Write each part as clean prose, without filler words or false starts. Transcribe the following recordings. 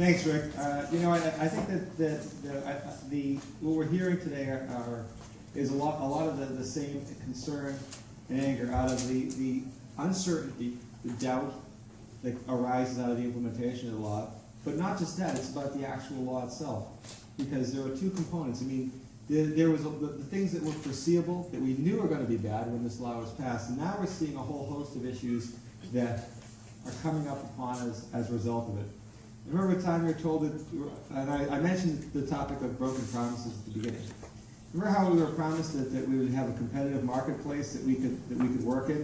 Thanks, Rick. I think that what we're hearing today is a lot of the same concern and anger out of the uncertainty, the doubt that arises out of the implementation of the law. But not just that; it's about the actual law itself, because there are two components. I mean, there was the things that were foreseeable, that we knew were going to be bad when this law was passed, and now we're seeing a whole host of issues that are coming up upon us as a result of it. I remember a time you were told that, and I mentioned the topic of broken promises at the beginning. Remember how we were promised that we would have a competitive marketplace that we could work in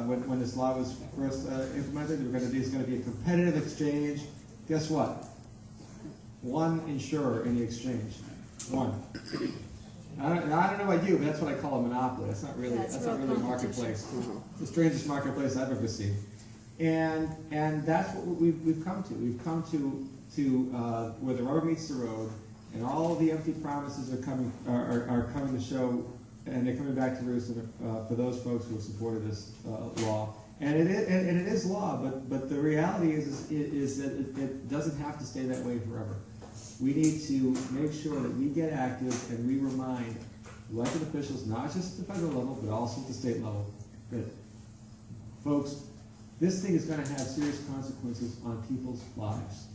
when this law was first implemented? There's going to be a competitive exchange. Guess what? One insurer in the exchange. One. I don't know about you, but that's what I call a monopoly. That's not really a marketplace. It's the strangest marketplace I've ever seen. And that's what we've come to. We've come to where the rubber meets the road, and all the empty promises are coming to show, and they're coming back to roost for those folks who have supported this law. And it is law, but the reality is that it doesn't have to stay that way forever. We need to make sure that we get active and we remind elected officials, not just at the federal level, but also at the state level, that, folks, this thing is going to have serious consequences on people's lives.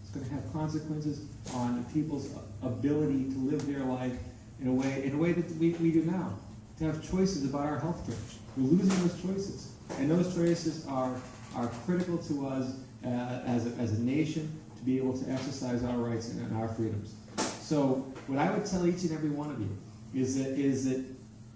It's going to have consequences on people's ability to live their life in a way that we do now, to have choices about our health care. We're losing those choices. And those choices are critical to us as a nation to be able to exercise our rights and our freedoms. So what I would tell each and every one of you is that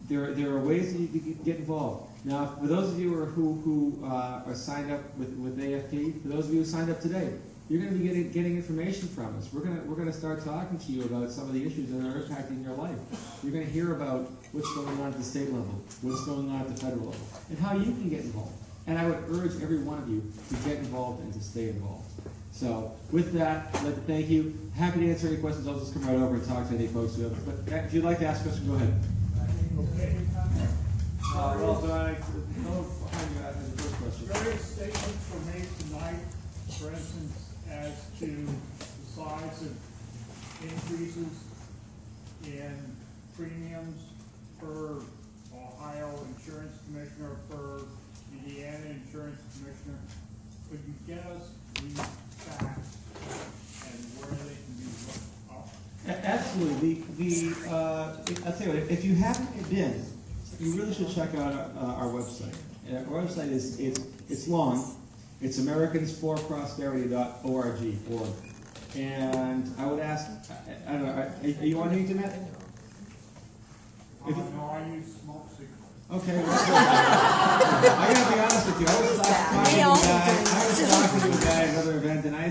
there are ways that you can get involved. Now, for those of you who are signed up with AFP, for those of you who signed up today, you're going to be getting information from us. We're going to start talking to you about some of the issues that are impacting your life. You're going to hear about what's going on at the state level, what's going on at the federal level, and how you can get involved. And I would urge every one of you to get involved and to stay involved. So with that, I'd like to thank you. Happy to answer any questions. I'll just come right over and talk to any folks who have. But if you'd like to ask a question, go ahead. Okay. Well, do I know behind you as the first question? Various statements were made tonight, for instance, as to the size of increases in premiums per Ohio Insurance Commissioner, per Indiana Insurance Commissioner. Could you get us these facts and where they can be looked up? Absolutely. I'll tell you what, if you haven't been, you really should check out our website. Our website it's long. It's americansforprosperity.org. And I would ask, I don't know, are you on the internet? No, I use smoke signals. Okay. I gotta be honest with you. I was talking to a guy at another event, and I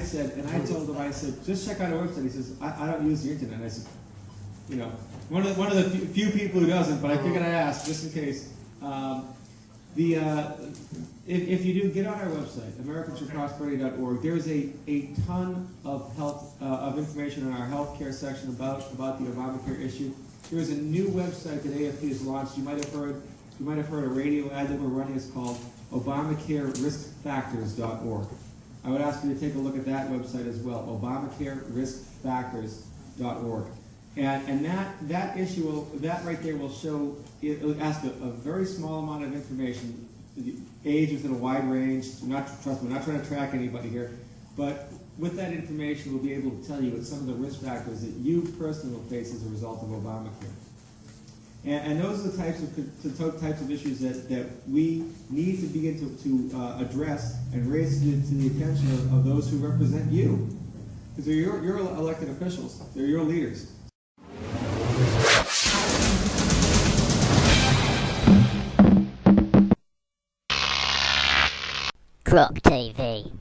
told him, I said, just check out our website. He says, I don't use the internet. And I said, you know, one of the few people who doesn't, but I figured I'd ask just in case. If you do, get on our website, americansforprosperity.org. There's a ton of of information in our healthcare section about the Obamacare issue. There is a new website that AFP has launched. You might have heard a radio ad that we're running. It's called ObamacareRiskFactors.org. I would ask you to take a look at that website as well, ObamacareRiskFactors.org. And that issue that right there will show, it'll ask a very small amount of information. The age is in a wide range. Trust me, we're not trying to track anybody here, but with that information, we'll be able to tell you what some of the risk factors that you personally will face as a result of Obamacare. And those are the types of issues that we need to begin to address and raise to the attention of those who represent you, because they're your elected officials. They're your leaders. Grog TV.